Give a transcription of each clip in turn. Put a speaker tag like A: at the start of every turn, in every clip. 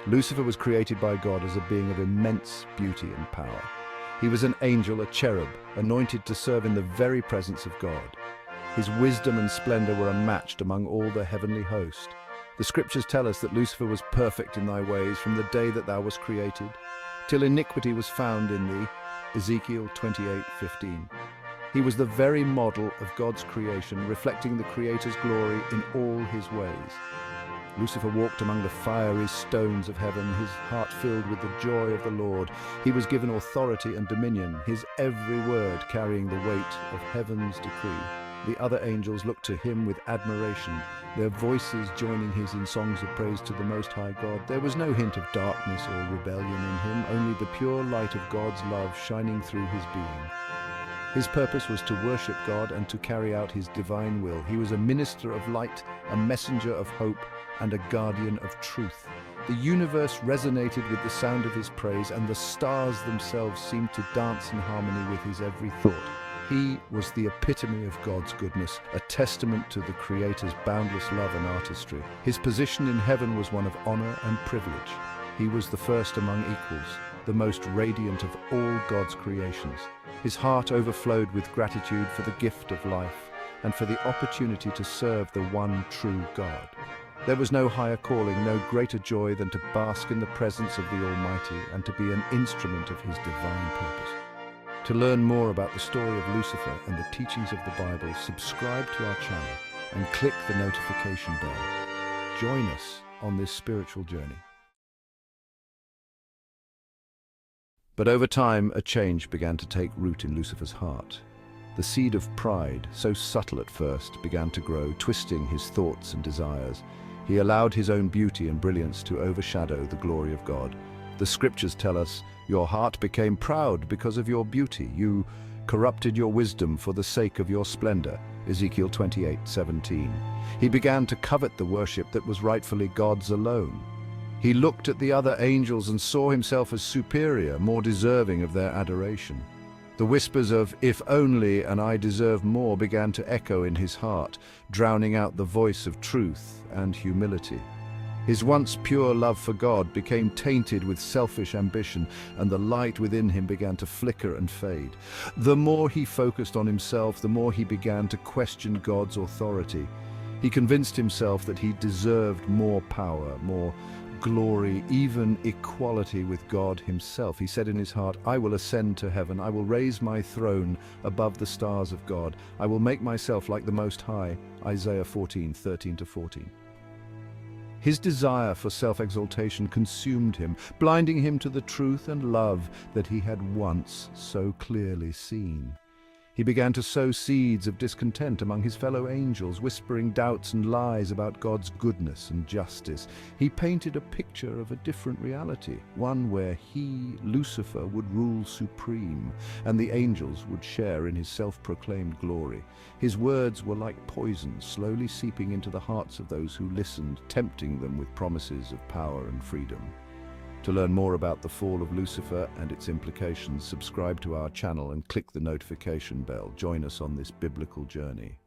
A: Lucifer was created by God as a being of immense beauty and power. He was an angel, a cherub, anointed to serve in the very presence of God. His wisdom and splendor were unmatched among all the heavenly host. The scriptures tell us that Lucifer was perfect in thy ways from the day that thou wast created, till iniquity was found in thee. Ezekiel 28:15. He was the very model of God's creation, reflecting the Creator's glory in all his ways. Lucifer walked among the fiery stones of heaven, his heart filled with the joy of the Lord. He was given authority and dominion, his every word carrying the weight of heaven's decree. The other angels looked to him with admiration, their voices joining his in songs of praise to the Most High God. There was no hint of darkness or rebellion in him, only the pure light of God's love shining through his being. His purpose was to worship God and to carry out his divine will. He was a minister of light, a messenger of hope, and a guardian of truth. The universe resonated with the sound of his praise, and the stars themselves seemed to dance in harmony with his every thought. He was the epitome of God's goodness, a testament to the Creator's boundless love and artistry. His position in heaven was one of honor and privilege. He was the first among equals, the most radiant of all God's creations. His heart overflowed with gratitude for the gift of life and for the opportunity to serve the one true God. There was no higher calling, no greater joy than to bask in the presence of the Almighty and to be an instrument of his divine purpose. To learn more about the story of Lucifer and the teachings of the Bible, subscribe to our channel and click the notification bell. Join us on this spiritual journey. But over time, a change began to take root in Lucifer's heart. The seed of pride, so subtle at first, began to grow, twisting his thoughts and desires. He allowed his own beauty and brilliance to overshadow the glory of God. The scriptures tell us, "Your heart became proud because of your beauty. You corrupted your wisdom for the sake of your splendor." Ezekiel 28:17. He began to covet the worship that was rightfully God's alone. He looked at the other angels and saw himself as superior, more deserving of their adoration. The whispers of, "If only, and I deserve more," began to echo in his heart, drowning out the voice of truth and humility. His once pure love for God became tainted with selfish ambition, and the light within him began to flicker and fade. The more he focused on himself, the more he began to question God's authority. He convinced himself that he deserved more power, more glory, even equality with God himself. He said in his heart, "I will ascend to heaven. I will raise my throne above the stars of God. I will make myself like the Most High." Isaiah 14:13-14. His desire for self-exaltation consumed him, blinding him to the truth and love that he had once so clearly seen. He began to sow seeds of discontent among his fellow angels, whispering doubts and lies about God's goodness and justice. He painted a picture of a different reality, one where he, Lucifer, would rule supreme, and the angels would share in his self-proclaimed glory. His words were like poison, slowly seeping into the hearts of those who listened, tempting them with promises of power and freedom. To learn more about the fall of Lucifer and its implications, subscribe to our channel and click the notification bell. Join us on this biblical journey.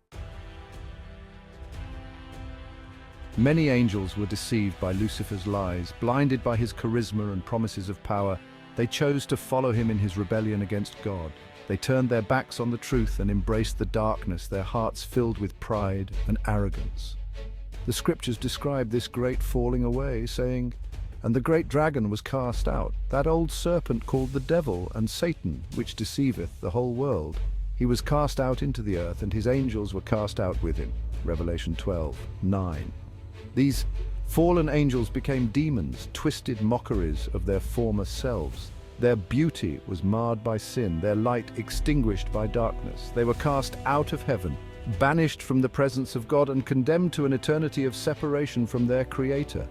A: Many angels were deceived by Lucifer's lies. Blinded by his charisma and promises of power, they chose to follow him in his rebellion against God. They turned their backs on the truth and embraced the darkness, their hearts filled with pride and arrogance. The scriptures describe this great falling away, saying, "And the great dragon was cast out, that old serpent called the devil and Satan, which deceiveth the whole world. He was cast out into the earth, and his angels were cast out with him." Revelation 12:9. These fallen angels became demons, twisted mockeries of their former selves. Their beauty was marred by sin, their light extinguished by darkness. They were cast out of heaven, banished from the presence of God, and condemned to an eternity of separation from their Creator.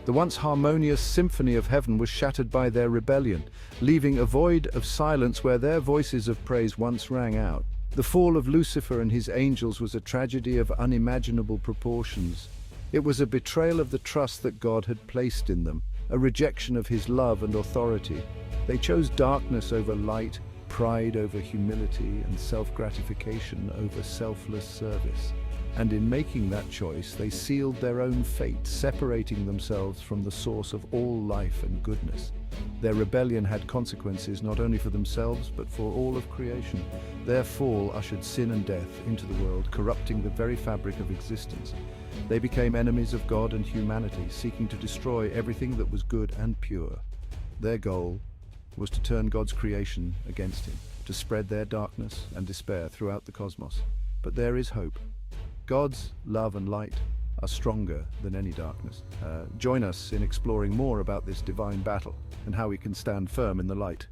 A: The once harmonious symphony of heaven was shattered by their rebellion, leaving a void of silence where their voices of praise once rang out. The fall of Lucifer and his angels was a tragedy of unimaginable proportions. It was a betrayal of the trust that God had placed in them, a rejection of his love and authority. They chose darkness over light, pride over humility, and self-gratification over selfless service. And in making that choice, they sealed their own fate, separating themselves from the source of all life and goodness. Their rebellion had consequences not only for themselves, but for all of creation. Their fall ushered sin and death into the world, corrupting the very fabric of existence. They became enemies of God and humanity, seeking to destroy everything that was good and pure. Their goal was to turn God's creation against him, to spread their darkness and despair throughout the cosmos. But there is hope. God's love and light are stronger than any darkness. Join us in exploring more about this divine battle and how we can stand firm in the light.